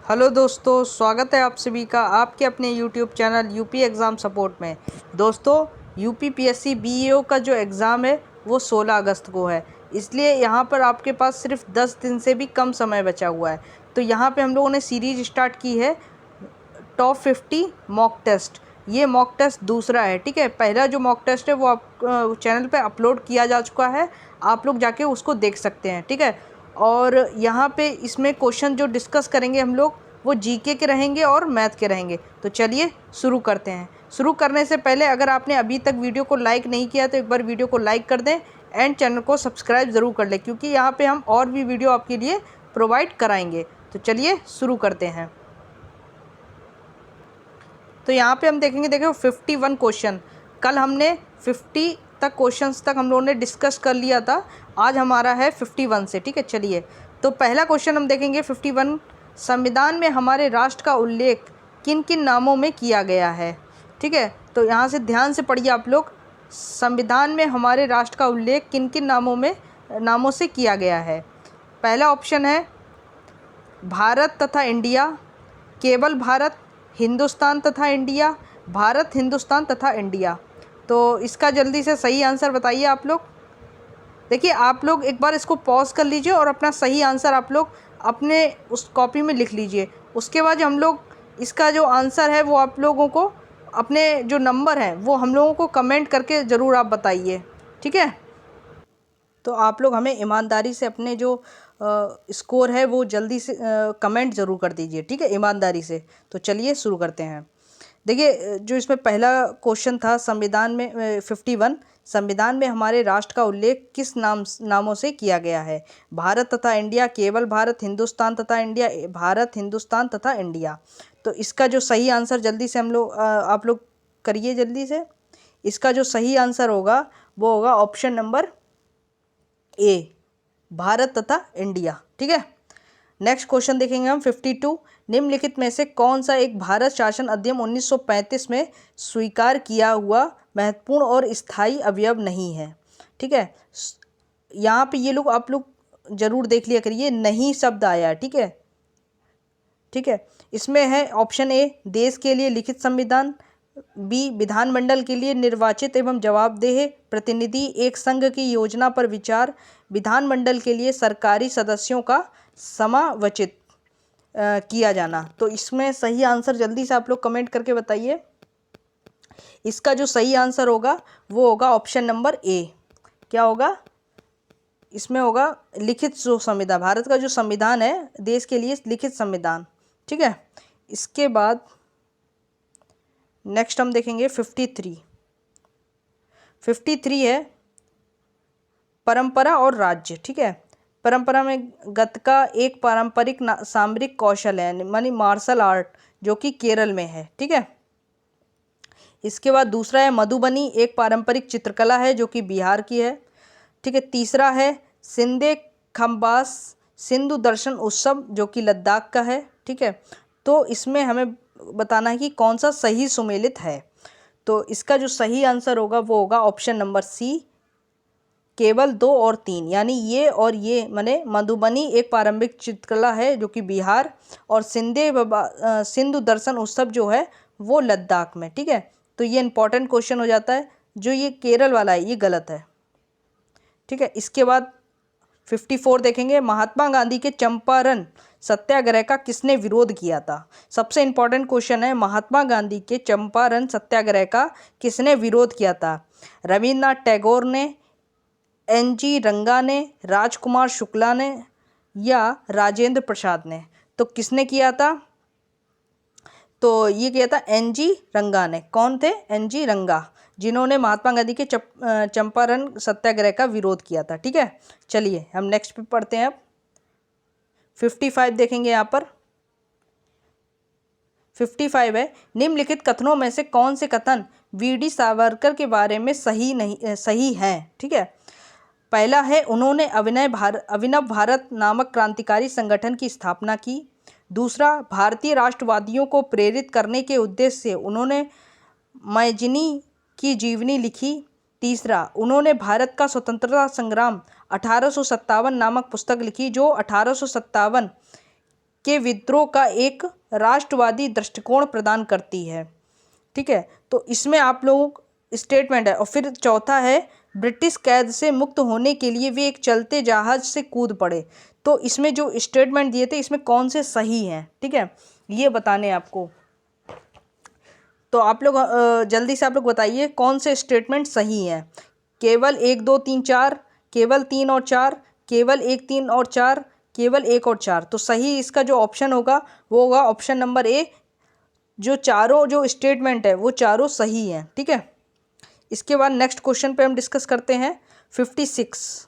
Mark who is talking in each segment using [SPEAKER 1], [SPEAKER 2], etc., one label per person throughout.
[SPEAKER 1] Hello दोस्तों, स्वागत है आप सभी का आपके अपने YouTube channel UP exam support में। दोस्तों, यूपी पीएससी बीईओ का जो एग्ज़ाम है वो 16 अगस्त को है, इसलिए यहाँ पर आपके पास सिर्फ 10 दिन से भी कम समय बचा हुआ है। तो यहाँ पे हम लोगों ने सीरीज स्टार्ट की है टॉप 50 मॉक टेस्ट। ये मॉक टेस्ट दूसरा है, ठीक है। पहला जो मॉक टेस्ट है वो आप चैनल पे अपलोड किया जा चुका है, आप लोग जाके उसको देख सकते हैं, ठीक है। और यहाँ पे इसमें क्वेश्चन जो डिस्कस करेंगे हम लोग वो जीके के रहेंगे और मैथ के रहेंगे। तो चलिए शुरू करते हैं। शुरू करने से पहले अगर आपने अभी तक वीडियो को लाइक नहीं किया तो एक बार वीडियो को लाइक कर दें एंड चैनल को सब्सक्राइब ज़रूर कर लें, क्योंकि यहाँ पे हम और भी वीडियो आपके लिए प्रोवाइड कराएंगे। तो चलिए शुरू करते हैं। तो यहाँ पे हम देखेंगे, देखो 51 क्वेश्चन। कल हमने 50 तक क्वेश्चंस तक हम लोगों ने डिस्कस कर लिया था, आज हमारा है 51 से, ठीक है। चलिए, तो पहला क्वेश्चन हम देखेंगे 51। संविधान में हमारे राष्ट्र का उल्लेख किन किन नामों में किया गया है, ठीक है। तो यहाँ से ध्यान से पढ़िए आप लोग। संविधान में हमारे राष्ट्र का उल्लेख किन किन नामों से किया गया है। पहला ऑप्शन है भारत तथा इंडिया, केवल भारत, हिंदुस्तान तथा इंडिया, भारत, हिंदुस्तान तथा इंडिया। तो इसका जल्दी से सही आंसर बताइए आप लोग। देखिए, आप लोग एक बार इसको पॉज कर लीजिए और अपना सही आंसर आप लोग अपने उस कॉपी में लिख लीजिए। उसके बाद हम लोग इसका जो आंसर है वो आप लोगों को अपने जो नंबर हैं वो हम लोगों को कमेंट करके ज़रूर आप बताइए, ठीक है। तो आप लोग हमें ईमानदारी से अपने जो स्कोर है वो जल्दी से कमेंट ज़रूर कर दीजिए, ठीक है, ईमानदारी से। तो चलिए शुरू करते हैं। देखिए, जो इसमें पहला क्वेश्चन था संविधान में 51, संविधान में हमारे राष्ट्र का उल्लेख किस नामों से किया गया है। भारत तथा इंडिया, केवल भारत, हिंदुस्तान तथा इंडिया, भारत, हिंदुस्तान तथा इंडिया। तो इसका जो सही आंसर जल्दी से हम लोग आप लोग करिए जल्दी से। इसका जो सही आंसर होगा वो होगा ऑप्शन नंबर ए, भारत तथा इंडिया, ठीक है। नेक्स्ट क्वेश्चन देखेंगे हम 52। निम्नलिखित में से कौन सा एक भारत शासन अधिनियम 1935 में स्वीकार किया हुआ महत्वपूर्ण और स्थायी अवयव नहीं है, ठीक है। यहाँ पे ये लोग आप लोग जरूर देख लिया करिए, नहीं शब्द आया, ठीक है, ठीक है। इसमें है ऑप्शन ए देश के लिए लिखित संविधान, बी विधानमंडल के लिए निर्वाचित एवं जवाबदेह प्रतिनिधि एक संघ की योजना पर विचार, विधानमंडल के लिए सरकारी सदस्यों का समावचित किया जाना। तो इसमें सही आंसर जल्दी से आप लोग कमेंट करके बताइए। इसका जो सही आंसर होगा वो होगा ऑप्शन नंबर ए। क्या होगा इसमें होगा लिखित जो संविधान, भारत का जो संविधान है देश के लिए लिखित संविधान, ठीक है। इसके बाद नेक्स्ट हम देखेंगे 53। 53 है परंपरा और राज्य, ठीक है। परंपरा में गतका एक पारंपरिक सामरिक कौशल है, मानी मार्शल आर्ट, जो कि केरल में है, ठीक है। इसके बाद दूसरा है मधुबनी, एक पारंपरिक चित्रकला है जो कि बिहार की है, ठीक है। तीसरा है सिंधे खम्बास सिंधु दर्शन उत्सव जो कि लद्दाख का है, ठीक है। तो इसमें हमें बताना है कि कौन सा सही सुमेलित है। तो इसका जो सही आंसर होगा वो होगा ऑप्शन नंबर सी, केवल 2 और 3, यानी ये और ये, माने मधुबनी एक पारंपरिक चित्रकला है जो कि बिहार, और सिंधु दर्शन उत्सव जो है वो लद्दाख में, ठीक है। तो ये इंपॉर्टेंट क्वेश्चन हो जाता है। जो ये केरल वाला है ये गलत है, ठीक है। इसके बाद 54 देखेंगे, महात्मा गांधी के चंपारण सत्याग्रह का किसने विरोध किया था। सबसे इंपॉर्टेंट क्वेश्चन है, महात्मा गांधी के चंपारण सत्याग्रह का किसने विरोध किया था। रविन्द्रनाथ टैगोर ने, एन.जी. रंगा ने, राजकुमार शुक्ला ने, या राजेंद्र प्रसाद ने। तो किसने किया था, तो ये किया था एन.जी. रंगा ने। कौन थे, एन.जी. रंगा, जिन्होंने महात्मा गांधी के चंपारण सत्याग्रह का विरोध किया था, ठीक है। चलिए हम नेक्स्ट पे पढ़ते हैं। अब 55 देखेंगे। यहाँ पर 55 है, निम्नलिखित कथनों में से कौन से कथन वी.डी. सावरकर के बारे में सही हैं, ठीक है। पहला है उन्होंने अभिनव भारत नामक क्रांतिकारी संगठन की स्थापना की। दूसरा, भारतीय राष्ट्रवादियों को प्रेरित करने के उद्देश्य से उन्होंने मैजिनी की जीवनी लिखी। तीसरा, उन्होंने भारत का स्वतंत्रता संग्राम 1857 नामक पुस्तक लिखी, जो 1857 के विद्रोह का एक राष्ट्रवादी दृष्टिकोण प्रदान करती है। ठीक है, तो इसमें आप लोग स्टेटमेंट है। और फिर चौथा है ब्रिटिश कैद से मुक्त होने के लिए वे एक चलते जहाज से कूद पड़े। तो इसमें जो स्टेटमेंट दिए थे इसमें कौन से सही हैं, ठीक है, ये बताने आपको। तो आप लोग जल्दी से आप लोग बताइए कौन से स्टेटमेंट सही हैं। केवल 1 2 3 4, केवल 3 और 4, केवल 1 3 और 4, केवल 1 और 4। तो सही इसका जो ऑप्शन होगा वो होगा ऑप्शन नंबर ए। जो चारों जो स्टेटमेंट है वो चारों सही हैं। ठीक है, इसके बाद नेक्स्ट क्वेश्चन पे हम डिस्कस करते हैं 56।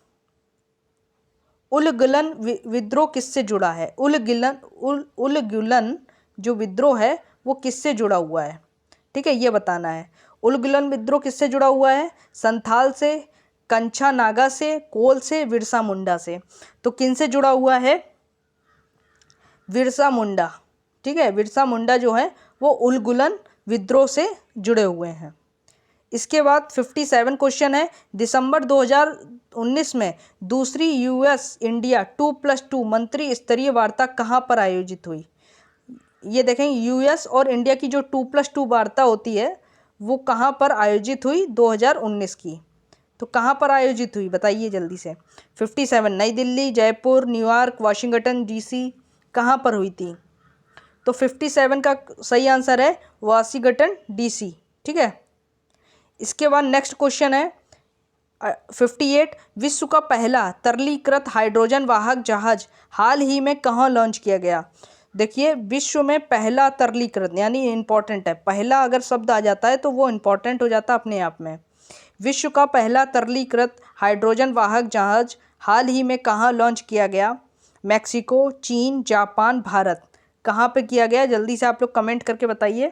[SPEAKER 1] उलगुलन विद्रोह किससे जुड़ा है? उलगुलन जो विद्रोह है वो किससे जुड़ा हुआ है? ठीक है, ये बताना है। उलगुलन विद्रोह किससे जुड़ा हुआ है? संथाल से, कंछा नागा से, कोल से, बिरसा मुंडा से। तो किन से जुड़ा हुआ है? बिरसा मुंडा। ठीक है, बिरसा मुंडा जो है वो उलगुलन विद्रोह से जुड़े हुए हैं। इसके बाद 57 क्वेश्चन है, दिसंबर 2019 में दूसरी यूएस इंडिया 2+2 मंत्री स्तरीय वार्ता कहाँ पर आयोजित हुई? ये देखें, यूएस और इंडिया की जो 2+2 वार्ता होती है वो कहाँ पर आयोजित हुई? 2019 की। तो कहाँ पर आयोजित हुई बताइए जल्दी से। 57 नई Delhi, Jaipur, New York, Washington DC, कहाँ पर हुई थी? तो 57 का सही आंसर है वाशिंगटन डीसी। ठीक है, इसके बाद नेक्स्ट क्वेश्चन है 58। विश्व का पहला तरलीकृत हाइड्रोजन वाहक जहाज हाल ही में कहाँ लॉन्च किया गया? देखिए, विश्व में पहला तरलीकृत यानी इंपॉर्टेंट है। पहला अगर शब्द आ जाता है तो वो इंपॉर्टेंट हो जाता है अपने आप में। विश्व का पहला तरलीकृत हाइड्रोजन वाहक जहाज हाल ही में कहाँ लॉन्च किया गया? मैक्सिको, चीन, जापान, भारत, कहाँ पे किया गया? जल्दी से आप लोग कमेंट करके बताइए।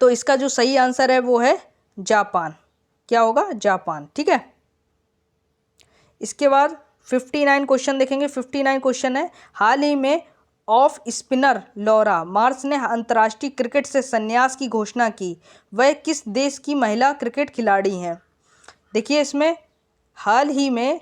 [SPEAKER 1] तो इसका जो सही आंसर है वो है जापान। क्या होगा? जापान। ठीक है, इसके बाद 59 क्वेश्चन देखेंगे। 59 क्वेश्चन है, हाल ही में ऑफ स्पिनर लॉरा मार्श ने अंतर्राष्ट्रीय क्रिकेट से संन्यास की घोषणा की। वह किस देश की महिला क्रिकेट खिलाड़ी हैं? देखिए, इसमें हाल ही में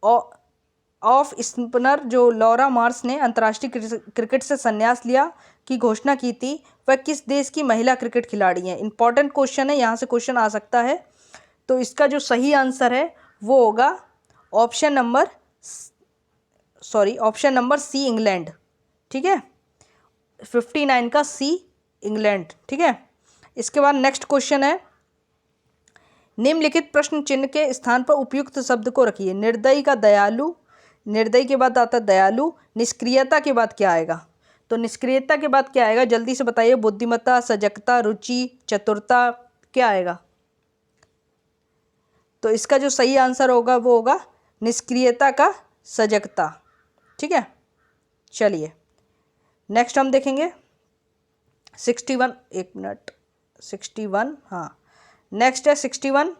[SPEAKER 1] ऑफ स्पिनर जो लॉरा मार्श ने अंतर्राष्ट्रीय क्रिकेट से संन्यास लिया की घोषणा की थी, वह किस देश की महिला क्रिकेट खिलाड़ी हैं? इंपॉर्टेंट क्वेश्चन है, यहाँ से क्वेश्चन आ सकता है। तो इसका जो सही आंसर है वो होगा ऑप्शन नंबर सी, इंग्लैंड। ठीक है, 59 का सी, इंग्लैंड। ठीक है, इसके बाद नेक्स्ट क्वेश्चन है, निम्नलिखित प्रश्न चिन्ह के स्थान पर उपयुक्त शब्द को रखिए। निर्दयी का दयालु, निर्दयी के बाद आता है दयालु। निष्क्रियता के बाद क्या आएगा? तो निष्क्रियता के बाद क्या आएगा जल्दी से बताइए। बुद्धिमत्ता, सजगता, रुचि, चतुरता, क्या आएगा? तो इसका जो सही आंसर होगा वो होगा निष्क्रियता का सजगता। ठीक है, चलिए नेक्स्ट हम देखेंगे 61। एक मिनट, 61, हाँ नेक्स्ट है 61।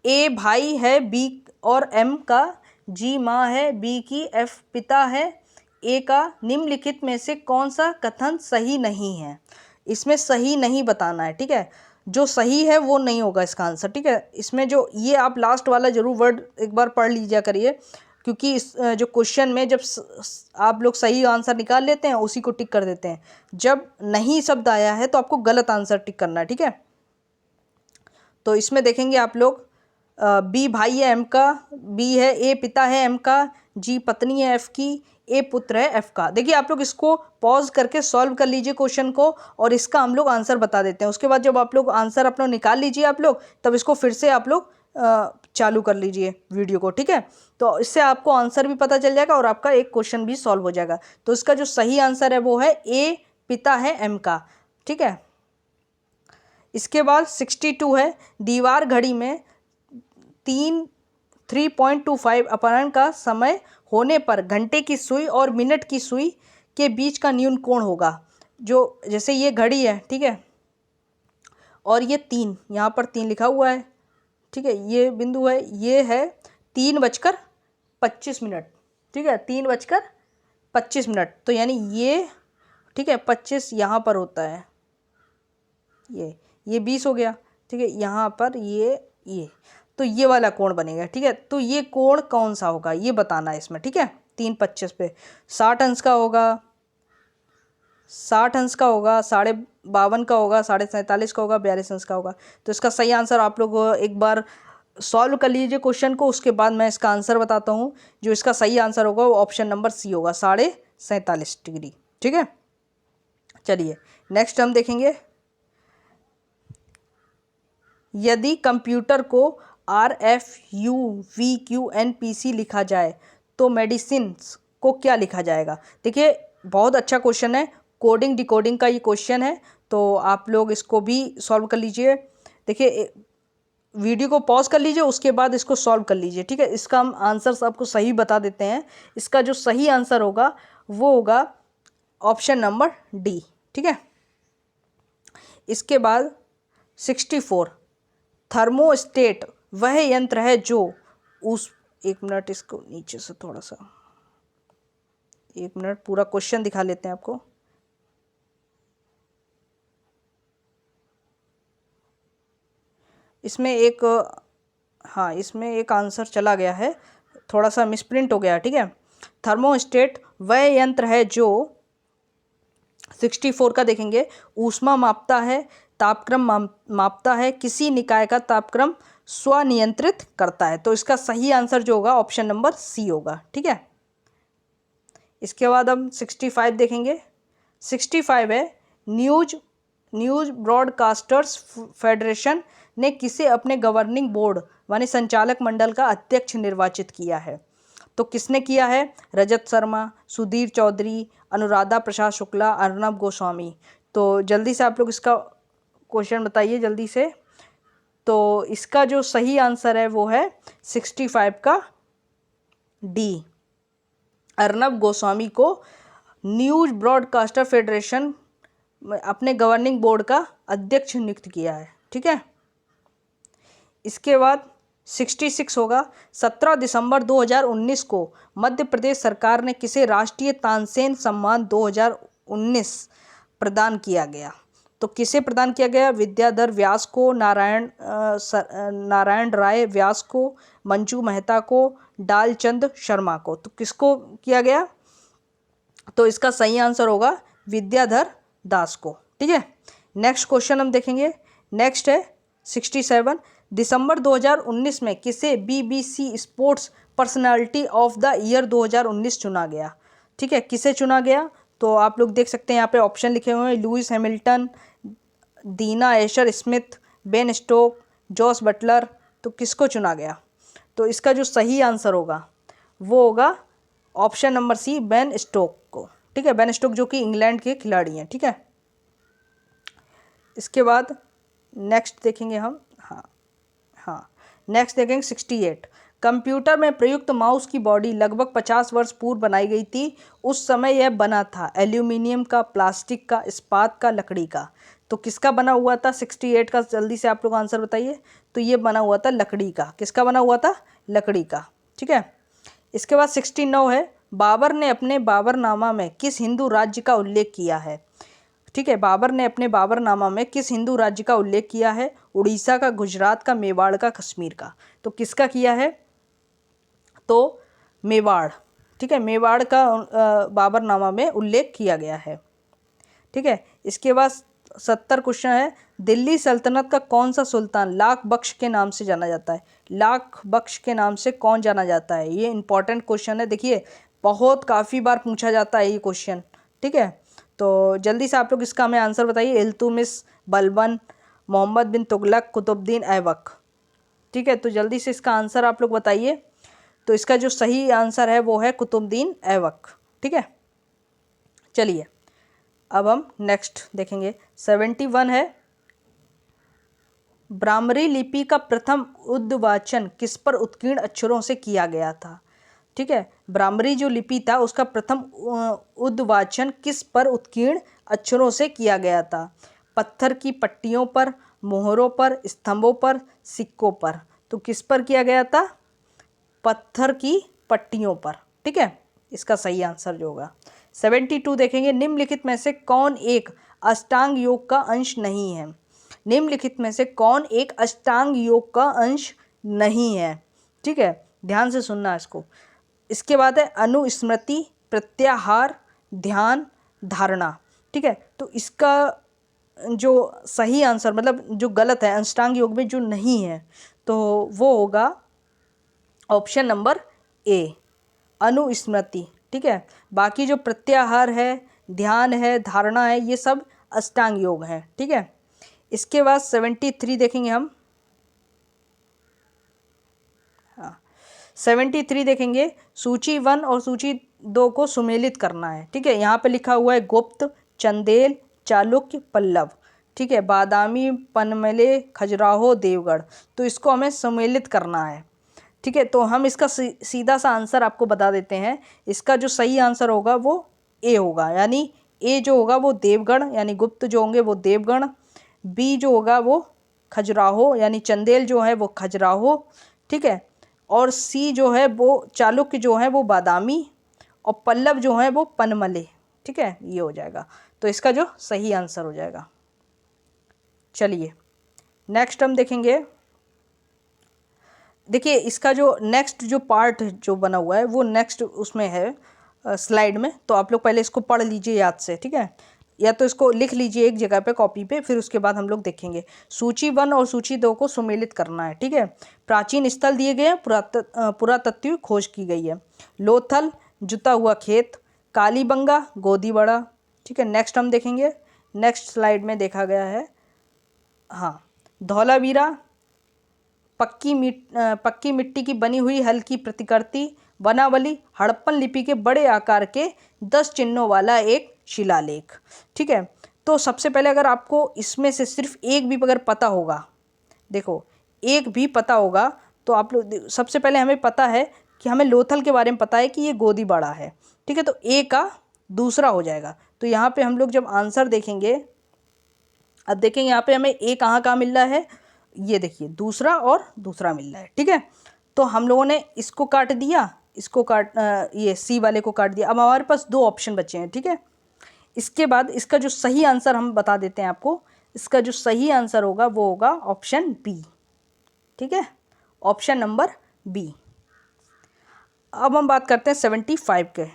[SPEAKER 1] ए भाई है बी और एम का, जी माँ है, बी की एफ पिता है, ए का निम्नलिखित में से कौन सा कथन सही नहीं है? इसमें सही नहीं बताना है। ठीक है, जो सही है वो नहीं होगा इसका आंसर। ठीक है, इसमें जो ये आप लास्ट वाला जरूर वर्ड एक बार पढ़ लीजिए करिए, क्योंकि इस जो क्वेश्चन में जब आप लोग सही आंसर निकाल लेते हैं उसी को टिक कर देते हैं। जब नहीं शब्द आया है तो आपको गलत आंसर टिक करना है। ठीक है, तो इसमें देखेंगे आप लोग बी भाई है एम का, बी है ए पिता है एम का, जी पत्नी है एफ की, ए पुत्र है एफ का। देखिए, आप लोग इसको पॉज करके सॉल्व कर लीजिए क्वेश्चन को और इसका हम लोग आंसर बता देते हैं। उसके बाद जब आप लोग आंसर अपना निकाल लीजिए आप लोग, तब इसको फिर से आप लोग चालू कर लीजिए वीडियो को। ठीक है, तो इससे आपको आंसर भी पता चल जाएगा और आपका एक क्वेश्चन भी सॉल्व हो जाएगा। तो इसका जो सही आंसर है वो है ए पिता है एम का। ठीक है, इसके बाद 62 है, दीवार घड़ी में 3.25 अपहरण का समय होने पर घंटे की सुई और मिनट की सुई के बीच का न्यून कोण होगा। जो जैसे ये घड़ी है, ठीक है, और ये 3, यहाँ पर 3 लिखा हुआ है। ठीक है, ये बिंदु है, ये है 3:25। ठीक है, 3:25। तो यानी ये, ठीक है, 25 यहाँ पर होता है, ये 20 हो गया। ठीक है, यहाँ पर ये तो ये वाला कोण बनेगा। ठीक है, तो ये कोण कौन सा होगा ये बताना है इसमें। ठीक है, 3.25 पे 60 अंश का होगा, 60 अंश का होगा, 52.5 का होगा, 47.5 का होगा, 42 अंश का होगा। तो इसका सही आंसर आप लोग एक बार सॉल्व कर लीजिए क्वेश्चन को, उसके बाद मैं इसका आंसर बताता हूँ। जो इसका सही आंसर होगा वो ऑप्शन नंबर सी होगा, 47.5 डिग्री। ठीक है, चलिए नेक्स्ट हम देखेंगे। यदि कंप्यूटर को RFUVQNPC लिखा जाए तो मेडिसिन को क्या लिखा जाएगा? देखिए बहुत अच्छा क्वेश्चन है, कोडिंग डिकोडिंग का ये क्वेश्चन है, तो आप लोग इसको भी सॉल्व कर लीजिए। देखिए वीडियो को पॉज कर लीजिए, उसके बाद इसको सॉल्व कर लीजिए। ठीक है, इसका हम आंसर आपको सही बता देते हैं। इसका जो सही आंसर होगा वो होगा ऑप्शन नंबर डी। ठीक है, इसके बाद 64, थर्मोस्टेट वह यंत्र है जो उस, एक मिनट इसको नीचे से थोड़ा सा, एक मिनट पूरा क्वेश्चन दिखा लेते हैं आपको। इसमें एक, हाँ इसमें एक आंसर चला गया है, थोड़ा सा मिसप्रिंट हो गया। ठीक है, थर्मोस्टेट वह यंत्र है जो 64 का देखेंगे, ऊष्मा मापता है, तापक्रम मापता है, किसी निकाय का तापक्रम स्वनियंत्रित करता है। तो इसका सही आंसर जो होगा ऑप्शन नंबर सी होगा। ठीक है, इसके बाद हम 65 देखेंगे। 65 है, न्यूज ब्रॉडकास्टर्स फेडरेशन ने किसे अपने गवर्निंग बोर्ड माने संचालक मंडल का अध्यक्ष निर्वाचित किया है? तो किसने किया है? रजत शर्मा, सुधीर चौधरी, अनुराधा प्रसाद शुक्ला, अर्नब गोस्वामी। तो जल्दी से आप लोग इसका क्वेश्चन बताइए जल्दी से। तो इसका जो सही आंसर है वो है 65 का डी, अर्नब गोस्वामी को न्यूज ब्रॉडकास्टर फेडरेशन अपने गवर्निंग बोर्ड का अध्यक्ष नियुक्त किया है। ठीक है, इसके बाद 66 होगा, 17 दिसंबर 2019 को मध्य प्रदेश सरकार ने किसे राष्ट्रीय तानसेन सम्मान 2019 प्रदान किया गया? तो किसे प्रदान किया गया? विद्याधर व्यास को, नारायण राय व्यास को, मंजू मेहता को, डालचंद शर्मा को। तो किसको किया गया? तो इसका सही आंसर होगा विद्याधर दास को। ठीक है, नेक्स्ट क्वेश्चन हम देखेंगे। नेक्स्ट है 67, दिसंबर 2019 में किसे BBC sports personality of the year 2019 चुना गया? ठीक है, किसे चुना गया? तो आप लोग देख सकते हैं यहाँ पे ऑप्शन लिखे हुए हैं, Lewis Hamilton, Dina Asher Smith, Ben Stoke, Jos Buttler. तो किसको चुना गया? तो इसका जो सही आंसर होगा वो होगा option number C, Ben Stokes को। ठीक है, बेन स्टोक जो कि इंग्लैंड के खिलाड़ी हैं। ठीक है, इसके बाद नेक्स्ट देखेंगे हम, हाँ नेक्स्ट देखेंगे 68, कंप्यूटर में प्रयुक्त माउस की बॉडी लगभग 50 वर्ष पूर्व बनाई गई थी। उस समय यह बना था एल्यूमिनियम का, प्लास्टिक का, इस्पात का, लकड़ी का। तो किसका बना हुआ था 68 का? जल्दी से आप लोग आंसर बताइए। तो ये बना हुआ था लकड़ी का। किसका बना हुआ था? लकड़ी का। ठीक है, इसके बाद 69 है, बाबर ने अपने बाबरनामा में किस हिंदू राज्य का उल्लेख किया है? ठीक है, बाबर ने अपने बाबरनामा में किस हिंदू राज्य का उल्लेख किया है? उड़ीसा का, गुजरात का, मेवाड़ का, कश्मीर का। तो किसका किया है? तो मेवाड़। ठीक है, मेवाड़ का बाबरनामा में उल्लेख किया गया है। ठीक है, इसके बाद 70 क्वेश्चन है, दिल्ली सल्तनत का कौन सा सुल्तान लाख बख्श के नाम से जाना जाता है? लाख बख्श के नाम से कौन जाना जाता है? ये इंपॉर्टेंट क्वेश्चन है। देखिए बहुत काफ़ी बार पूछा जाता है ये क्वेश्चन। ठीक है, तो जल्दी से आप लोग इसका हमें आंसर बताइए। इल्तुतमिश, बलबन, मोहम्मद बिन तुगलक, कुतुबुद्दीन ऐबक। ठीक है, तो जल्दी से इसका आंसर आप लोग बताइए। तो इसका जो सही आंसर है वो है कुतुबुद्दीन ऐबक। ठीक है, चलिए अब हम नेक्स्ट देखेंगे। 71 है, ब्राह्मरी लिपि का प्रथम उद्वाचन किस पर उत्कीर्ण अक्षरों से किया गया था? ठीक है, ब्राह्मरी जो लिपि था उसका प्रथम उद्वाचन किस पर उत्कीर्ण अक्षरों से किया गया था? पत्थर की पट्टियों पर, मोहरों पर, स्तंभों पर, सिक्कों पर। तो किस पर किया गया था? पत्थर की पट्टियों पर। ठीक है, इसका सही आंसर जो होगा 72 देखेंगे, निम्नलिखित में से कौन एक अष्टांग योग का अंश नहीं है? निम्नलिखित में से कौन एक अष्टांग योग का अंश नहीं है? ठीक है, ध्यान से सुनना इसको। इसके बाद है अनुस्मृति, प्रत्याहार, ध्यान, धारणा। ठीक है, तो इसका जो सही आंसर मतलब जो गलत है अष्टांग योग में जो नहीं है तो वो होगा ऑप्शन नंबर ए, अनुस्मृति। ठीक है, बाकी जो प्रत्याहार है, ध्यान है, धारणा है, ये सब अष्टांग योग है। ठीक है, इसके बाद 73 देखेंगे हम। हाँ, 73 देखेंगे, सूची 1 और सूची 2 को सुमेलित करना है। ठीक है, यहाँ पे लिखा हुआ है गुप्त, चंदेल, चालुक्य, पल्लव। ठीक है, बादामी, पनमले, खजुराहो, देवगढ़। तो इसको हमें सुमेलित करना है। ठीक है, तो हम इसका सीधा सा आंसर आपको बता देते हैं। इसका जो सही आंसर होगा वो ए होगा, यानी ए जो होगा वो देवगढ़ यानी गुप्त जो होंगे वो देवगढ़, बी जो होगा वो खजुराहो यानी चंदेल जो है वो खजुराहो। ठीक है, और सी जो है वो चालुक्य जो है वो बादामी, और पल्लव जो है वो पनमले। ठीक है, ये हो जाएगा, तो इसका जो सही आंसर हो जाएगा। चलिए नेक्स्ट हम देखेंगे। देखिए इसका जो नेक्स्ट जो पार्ट जो बना हुआ है वो नेक्स्ट उसमें है स्लाइड में, तो आप लोग पहले इसको पढ़ लीजिए याद से। ठीक है, या तो इसको लिख लीजिए एक जगह पे कॉपी पे, फिर उसके बाद हम लोग देखेंगे। सूची 1 और सूची 2 को सुमेलित करना है। ठीक है, प्राचीन स्थल दिए गए हैं, पुरातत्वीय खोज की गई है। लोथल, जुता हुआ खेत, कालीबंगा, गोदीबड़ा। ठीक है, नेक्स्ट हम देखेंगे, नेक्स्ट स्लाइड में देखा गया है, हाँ, धौलावीरा, पक्की मिट्टी की बनी हुई हल्की प्रतिकृति, वनावली, हड़प्पन लिपि के बड़े आकार के 10 चिन्हों वाला एक शिलालेख। ठीक है, तो सबसे पहले अगर आपको इसमें से सिर्फ एक भी अगर पता होगा, देखो एक भी पता होगा तो आप लोग सबसे पहले हमें पता है कि हमें लोथल के बारे में पता है कि ये गोदीबड़ा है। ठीक है, तो ए का दूसरा हो जाएगा। तो यहाँ पे हम लोग जब आंसर देखेंगे, अब देखेंगे यहाँ पे हमें ए कहाँ मिल रहा है, ये देखिए दूसरा और दूसरा मिल रहा है। ठीक है, तो हम लोगों ने इसको काट दिया, इसको ये सी वाले को काट दिया। अब हमारे पास 2 ऑप्शन बचे हैं। ठीक है, इसके बाद इसका जो सही आंसर हम बता देते हैं आपको, इसका जो सही आंसर होगा वो होगा ऑप्शन बी। ठीक है, ऑप्शन नंबर बी। अब हम बात करते हैं 75 के।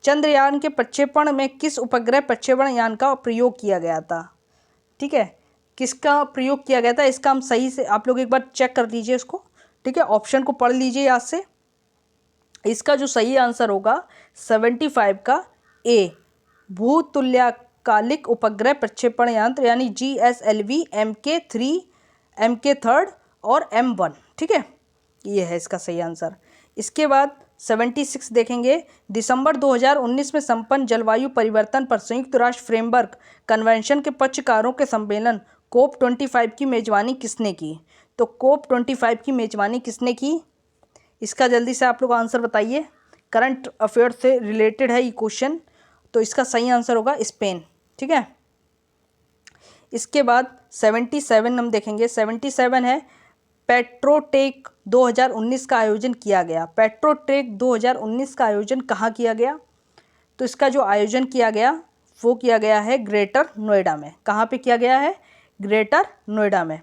[SPEAKER 1] चंद्रयान के प्रक्षेपण में किस उपग्रह प्रक्षेपण यान का प्रयोग किया गया था? ठीक है, किसका प्रयोग किया गया था, इसका हम सही से आप लोग एक बार चेक कर लीजिए इसको। ठीक है, ऑप्शन को पढ़ लीजिए याद से। इसका जो सही आंसर होगा 75 का ए, भूतुल्यकालिक उपग्रह प्रक्षेपण यंत्र यानी GSLV MK3, MK3 और M1। ठीक है, ये है इसका सही आंसर। इसके बाद 76 देखेंगे, दिसंबर 2019 में संपन्न जलवायु परिवर्तन पर संयुक्त राष्ट्र फ्रेमवर्क कन्वेंशन के पक्षकारों के सम्मेलन COP25 की मेजबानी किसने की? तो COP25 की मेजबानी किसने की, इसका जल्दी से आप लोग आंसर बताइए। करंट अफेयर से रिलेटेड है ये क्वेश्चन, तो इसका सही आंसर होगा स्पेन। ठीक है, इसके बाद 77 हम देखेंगे। 77 है, पेट्रोटेक 2019 का आयोजन किया गया। पेट्रोटेक 2019 का आयोजन कहाँ किया गया? तो इसका जो आयोजन किया गया वो किया गया है ग्रेटर नोएडा में। कहाँ पे किया गया है? ग्रेटर नोएडा में।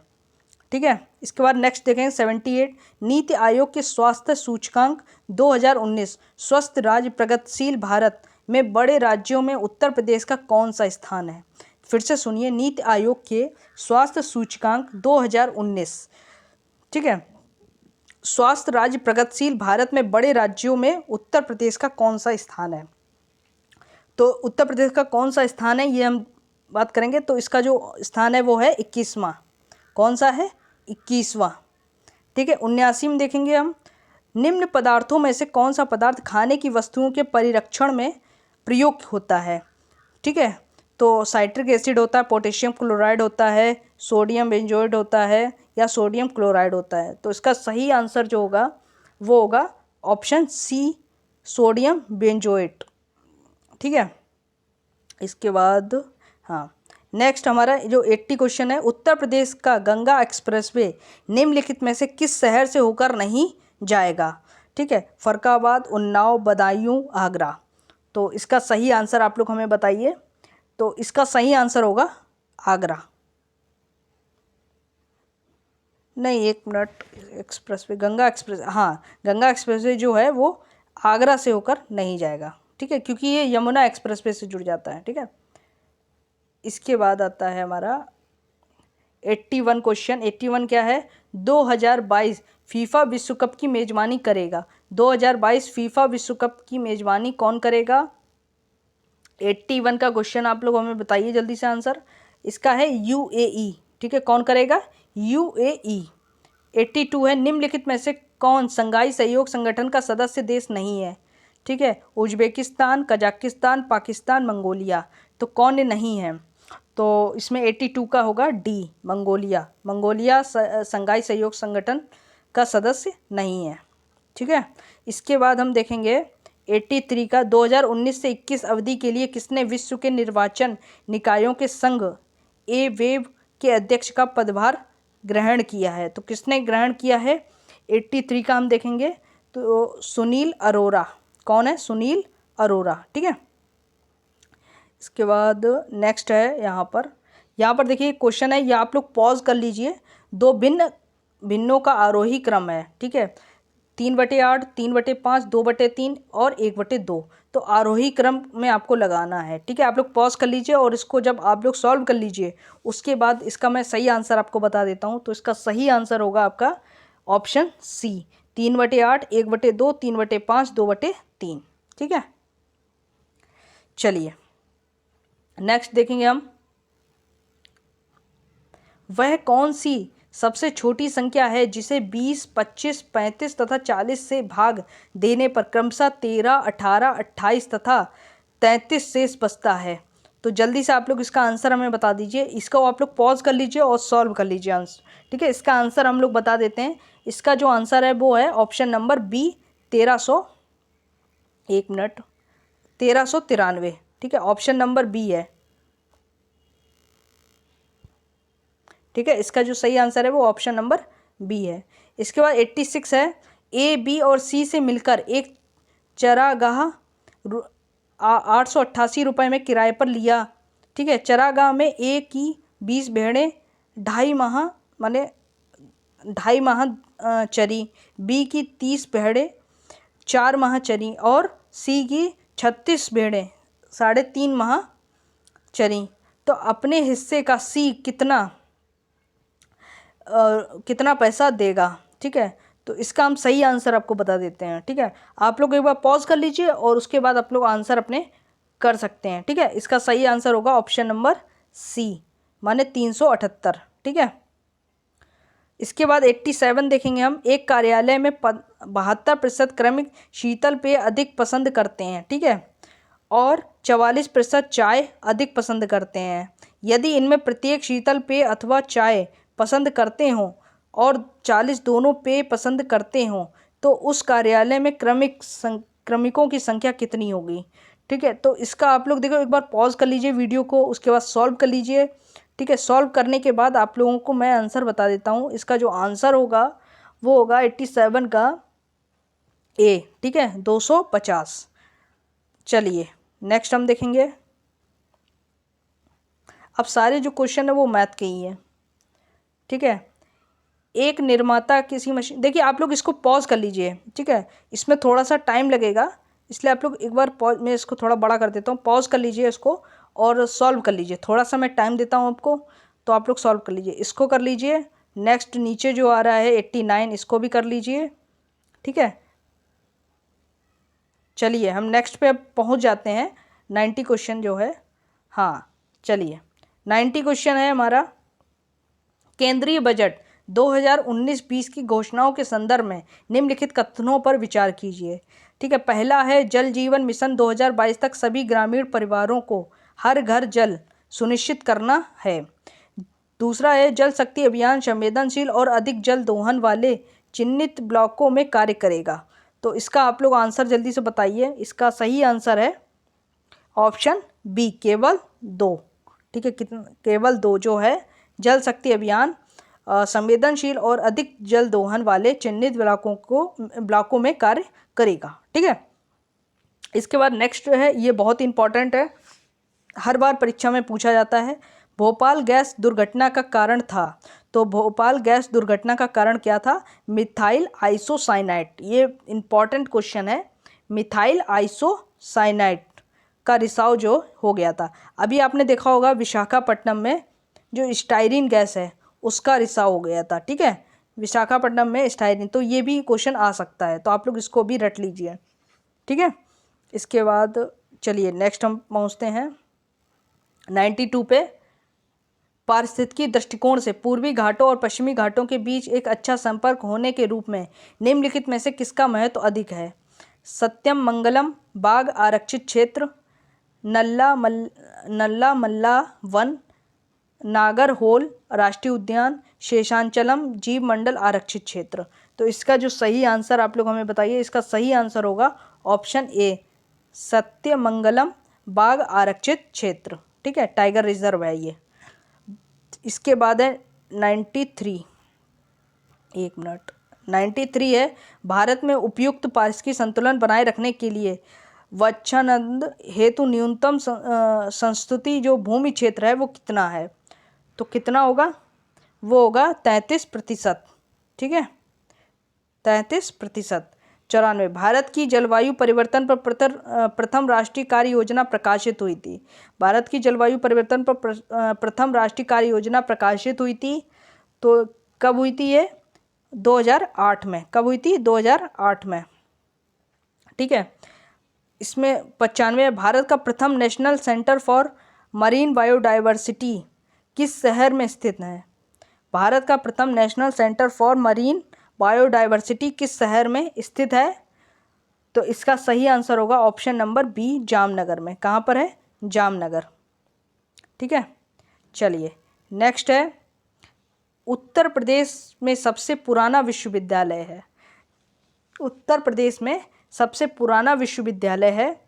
[SPEAKER 1] ठीक है, इसके बाद नेक्स्ट देखेंगे 78, नीति आयोग के स्वास्थ्य सूचकांक 2019 स्वस्थ राज्य प्रगतिशील भारत में बड़े राज्यों में उत्तर प्रदेश का कौन सा स्थान है? फिर से सुनिए, नीति आयोग के स्वास्थ्य सूचकांक 2019, ठीक है, स्वास्थ्य राज्य प्रगतिशील भारत में बड़े राज्यों में उत्तर प्रदेश का कौन सा स्थान है? तो उत्तर प्रदेश का कौन सा स्थान है ये हम बात करेंगे। तो इसका जो स्थान है वो है 21वां। कौन सा है? 21वां। ठीक है, 79 में देखेंगे हम, निम्न पदार्थों में से कौन सा पदार्थ खाने की वस्तुओं के परिरक्षण में प्रयोग होता है? ठीक है, तो साइट्रिक एसिड होता है, पोटेशियम क्लोराइड होता है, सोडियम बेंजोएट होता है, या सोडियम क्लोराइड होता है। तो इसका सही आंसर जो होगा वो होगा ऑप्शन सी, सोडियम बेंजोएट। ठीक है, इसके बाद हाँ, नेक्स्ट हमारा जो 80 क्वेश्चन है, उत्तर प्रदेश का गंगा एक्सप्रेसवे निम्नलिखित में से किस शहर से होकर नहीं जाएगा? ठीक है, फरक्काबाद, उन्नाव, बदायूं, आगरा। तो इसका सही आंसर आप लोग हमें बताइए। तो इसका सही आंसर होगा आगरा। नहीं, एक मिनट, एक्सप्रेसवे, गंगा एक्सप्रेस, हाँ, गंगा एक्सप्रेसवे जो है वो आगरा से होकर नहीं जाएगा, ठीक है, क्योंकि ये यमुना एक्सप्रेसवे से जुड़ जाता है, ठीक है। इसके बाद आता है हमारा 81 क्वेश्चन। 81 क्या है? 2022 फीफा विश्व कप की मेज़बानी करेगा। 2022 फीफा विश्व कप की मेज़बानी कौन करेगा? 81 का क्वेश्चन आप लोग हमें बताइए जल्दी से आंसर। इसका है यूएई, ठीक है। कौन करेगा? यूएई। 82 है, निम्नलिखित में से कौन संघाई सहयोग संगठन का सदस्य देश नहीं है? ठीक है, उज्बेकिस्तान, कजाकिस्तान, पाकिस्तान, मंगोलिया। तो कौन नहीं है? तो इसमें 82 का होगा डी, मंगोलिया। मंगोलिया संघाई सहयोग संगठन का सदस्य नहीं है, ठीक है। इसके बाद हम देखेंगे 83 का 2019 से 21 अवधि के लिए किसने विश्व के निर्वाचन निकायों के संघ ए वेव के अध्यक्ष का पदभार ग्रहण किया है? तो किसने ग्रहण किया है? 83 का हम देखेंगे तो सुनील अरोरा। कौन है? सुनील अरोरा, ठीक है। इसके बाद नेक्स्ट है यहाँ पर देखिए क्वेश्चन है, ये आप लोग पॉज कर लीजिए। दो भिन्नों का आरोही क्रम है, ठीक है। 3/8, 3/5, 2/3 और 1/2। तो आरोही क्रम में आपको लगाना है, ठीक है। आप लोग पॉज कर लीजिए और इसको जब आप लोग सॉल्व कर लीजिए उसके बाद इसका मैं सही आंसर आपको बता देता हूँ। तो इसका सही आंसर होगा आपका ऑप्शन सी, 3/8, 1/2, 3/5, 2/3, ठीक है। चलिए नेक्स्ट देखेंगे हम, वह कौन सी सबसे छोटी संख्या है जिसे 20, 25, 35 तथा 40 से भाग देने पर क्रमशः 13, 18, 28 तथा 33 शेष बचता है? तो जल्दी से आप लोग इसका आंसर हमें बता दीजिए। इसको आप लोग पॉज कर लीजिए और सॉल्व कर लीजिए आंसर, ठीक है। इसका आंसर हम लोग बता देते हैं। इसका जो आंसर है वो है ऑप्शन नंबर बी, 1393, ठीक है। ऑप्शन नंबर बी है, ठीक है। इसका जो सही आंसर है वो ऑप्शन नंबर बी है। इसके बाद 86 है, ए, बी और सी से मिलकर एक चरागाह 888 रुपये में किराए पर लिया, ठीक है। चरागाह में ए की 20 भेड़ें 2.5 माह चरी, बी की 30 भेड़ें 4 माह चरी और सी की 36 भेड़ें 3.5 माह चरी। तो अपने हिस्से का सी कितना पैसा देगा, ठीक है। तो इसका हम सही आंसर आपको बता देते हैं, ठीक है। आप लोग एक बार पॉज कर लीजिए और उसके बाद आप लोग आंसर अपने कर सकते हैं, ठीक है। इसका सही आंसर होगा ऑप्शन नंबर सी, माने 378, ठीक है। इसके बाद 87 देखेंगे हम, एक कार्यालय में 72% क्रमिक शीतल पेय अधिक पसंद करते हैं, ठीक है, और 44% चाय अधिक पसंद करते हैं। यदि इनमें प्रत्येक शीतल पेय अथवा चाय पसंद करते हों और 40 दोनों पेय पसंद करते हों तो उस कार्यालय में क्रमिकों की संख्या कितनी होगी, ठीक है। तो इसका आप लोग देखो, एक बार पॉज कर लीजिए वीडियो को, उसके बाद सॉल्व कर लीजिए, ठीक है। सॉल्व करने के बाद आप लोगों को मैं आंसर बता देता हूँ। इसका जो आंसर होगा वो होगा 87 का ए, ठीक है, 250। चलिए नेक्स्ट हम देखेंगे। अब सारे जो क्वेश्चन है वो मैथ के ही हैं, ठीक है। एक निर्माता किसी मशीन, देखिए आप लोग इसको पॉज कर लीजिए, ठीक है। इसमें थोड़ा सा टाइम लगेगा, इसलिए आप लोग एक बार पॉज, मैं इसको थोड़ा बड़ा कर देता हूँ, पॉज कर लीजिए इसको और सॉल्व कर लीजिए। थोड़ा सा मैं टाइम देता हूँ आपको, तो आप लोग सॉल्व कर लीजिए। इसको कर लीजिए। नेक्स्ट नीचे जो आ रहा है 89, इसको भी कर लीजिए, ठीक है। चलिए हम नेक्स्ट पे अब पहुँच जाते हैं। 90 क्वेश्चन जो है, हाँ चलिए 90 क्वेश्चन है हमारा, केंद्रीय बजट 2019-20 की घोषणाओं के संदर्भ में निम्नलिखित कथनों पर विचार कीजिए, ठीक है। पहला है, जल जीवन मिशन 2022 तक सभी ग्रामीण परिवारों को हर घर जल सुनिश्चित करना है। दूसरा है, जल शक्ति अभियान संवेदनशील और अधिक जल दोहन वाले चिन्हित ब्लॉकों में कार्य करेगा। तो इसका आप लोग आंसर जल्दी से बताइए। इसका सही आंसर है ऑप्शन बी, केवल 2, ठीक है। केवल 2 जो है जल शक्ति अभियान संवेदनशील और अधिक जल दोहन वाले चिन्हित ब्लॉकों में कार्य करेगा, ठीक है। इसके बाद नेक्स्ट है, ये बहुत इंपॉर्टेंट है, हर बार परीक्षा में पूछा जाता है। भोपाल गैस दुर्घटना का कारण था, तो भोपाल गैस दुर्घटना का कारण क्या था? Methyl isocyanide. ये इंपॉर्टेंट क्वेश्चन है। मिथाइल आइसोसाइनाइड का रिसाव जो हो गया था। अभी आपने देखा होगा विशाखापट्टनम में जो स्टाइरिन गैस है उसका रिसाव हो गया था, ठीक है, विशाखापट्टनम में स्टाइरिन। तो ये भी क्वेश्चन आ सकता है, तो आप लोग इसको भी रट लीजिए, ठीक है। इसके बाद चलिए नेक्स्ट हम पहुंचते हैं 92 पे। पारिस्थितिकी दृष्टिकोण से पूर्वी घाटों और पश्चिमी घाटों के बीच एक अच्छा संपर्क होने के रूप में निम्नलिखित में से किसका महत्व अधिक है? सत्यम मंगलम बाघ आरक्षित क्षेत्र, नल्ला मल्ला वन, नागरहोल राष्ट्रीय उद्यान, शेषांचलम जीव मंडल आरक्षित क्षेत्र। तो इसका जो सही आंसर आप लोग हमें बताइए। इसका सही आंसर होगा ऑप्शन ए, सत्यमंगलम बाघ आरक्षित क्षेत्र, ठीक है, टाइगर रिजर्व है ये। इसके बाद है 93, एक मिनट, 93 है, भारत में उपयुक्त पारिस्थितिकी संतुलन बनाए रखने के लिए वच्छानंद हेतु न्यूनतम संस्तुति जो भूमि क्षेत्र है वो कितना है? तो कितना होगा? वो होगा 33%, ठीक है, 33%। 94, भारत की जलवायु परिवर्तन पर प्रथम राष्ट्रीय कार्य योजना प्रकाशित हुई थी। भारत की जलवायु परिवर्तन पर प्रथम राष्ट्रीय कार्य योजना प्रकाशित हुई थी, तो कब हुई थी ये? 2008 में। कब हुई थी? 2008 में, ठीक है। इसमें 95, भारत का प्रथम national centre for marine biodiversity किस शहर में स्थित है? भारत का प्रथम national centre for marine biodiversity किस शहर में स्थित है? तो इसका सही आंसर होगा ऑप्शन नंबर बी, जामनगर में। कहाँ पर है? जामनगर, ठीक है। चलिए नेक्स्ट है, उत्तर प्रदेश में सबसे पुराना विश्वविद्यालय है। उत्तर प्रदेश में सबसे पुराना विश्वविद्यालय है,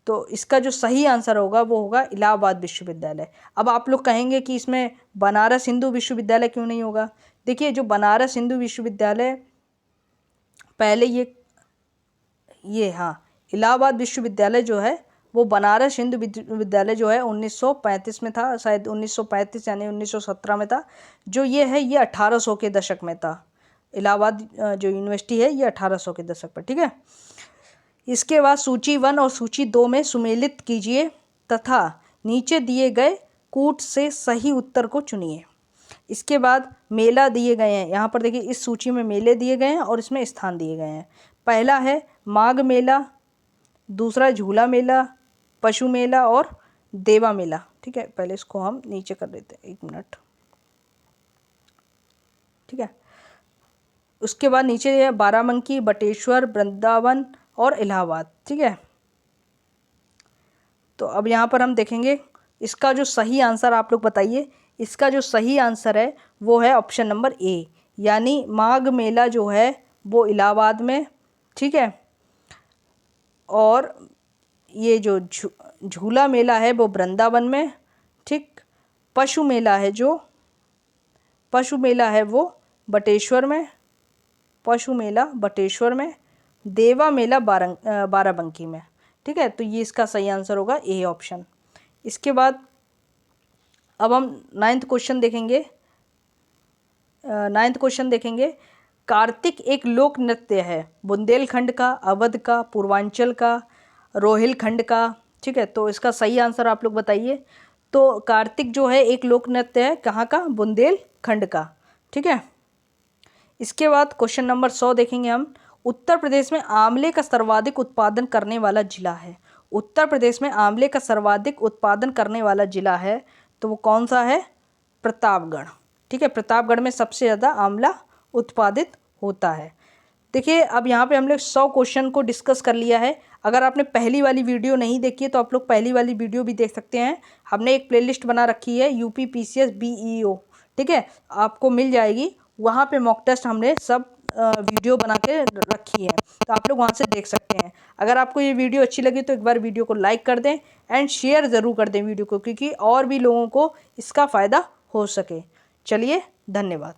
[SPEAKER 1] तो इसका जो सही आंसर होगा वो होगा इलाहाबाद विश्वविद्यालय। अब आप लोग कहेंगे कि इसमें बनारस हिंदू विश्वविद्यालय क्यों नहीं होगा? देखिए, जो बनारस हिंदू विश्वविद्यालय पहले ये हाँ, इलाहाबाद विश्वविद्यालय जो है वो बनारस हिंदू विश्वविद्यालय जो है 1935 में था, शायद 1935 यानी 1917 में था। जो ये है ये 1800 के दशक में था। इलाहाबाद जो यूनिवर्सिटी है ये 1800 के दशक पर, ठीक है। इसके बाद सूची 1 और सूची 2 में सुमेलित कीजिए तथा नीचे दिए गए कूट से सही उत्तर को चुनिए। इसके बाद मेला दिए गए हैं, यहाँ पर देखिए इस सूची में मेले दिए गए हैं और इसमें स्थान दिए गए हैं। पहला है माघ मेला, दूसरा झूला मेला, पशु मेला और देवा मेला, ठीक है। पहले इसको हम नीचे कर देते हैं, एक मिनट, ठीक है। उसके बाद नीचे है बाराबंकी, बटेश्वर, वृंदावन और इलाहाबाद, ठीक है। तो अब यहाँ पर हम देखेंगे इसका जो सही आंसर आप लोग बताइए। इसका जो सही आंसर है वो है ऑप्शन नंबर ए, यानी माघ मेला जो है वो इलाहाबाद में, ठीक है, और ये जो झूला मेला है वो वृंदावन में, ठीक। पशु मेला है वो बटेश्वर में, पशु मेला बटेश्वर में, देवा मेला बाराबंकी में, ठीक है। तो ये इसका सही आंसर होगा ए ऑप्शन। इसके बाद अब हम 9th क्वेश्चन देखेंगे। कार्तिक एक लोक नृत्य है, बुंदेलखंड का, अवध का, पूर्वांचल का, रोहिलखंड का, ठीक है। तो इसका सही आंसर आप लोग बताइए। तो कार्तिक जो है एक लोक नृत्य है, कहाँ का? बुंदेलखंड का, ठीक है। इसके बाद क्वेश्चन नंबर 100 देखेंगे हम। उत्तर प्रदेश में आंवले का सर्वाधिक उत्पादन करने वाला जिला है। उत्तर प्रदेश में आंवले का सर्वाधिक उत्पादन करने वाला जिला है, तो वो कौन सा है? प्रतापगढ़, ठीक है। प्रतापगढ़ में सबसे ज़्यादा आंवला उत्पादित होता है। देखिए, अब यहाँ पे हम लोग 100 क्वेश्चन को डिस्कस कर लिया है। अगर आपने पहली वाली वीडियो नहीं देखी है तो आप लोग पहली वाली वीडियो भी देख सकते हैं। हमने एक प्लेलिस्ट बना रखी है यूपी पीसीएस बीईओ, ठीक है, आपको मिल जाएगी। वहाँ पे मॉक टेस्ट हमने सब वीडियो बना के रखी है, तो आप लोग वहाँ से देख सकते हैं। अगर आपको ये वीडियो अच्छी लगी तो एक बार वीडियो को लाइक कर दें एंड शेयर ज़रूर कर दें वीडियो को, क्योंकि और भी लोगों को इसका फ़ायदा हो सके। चलिए, धन्यवाद।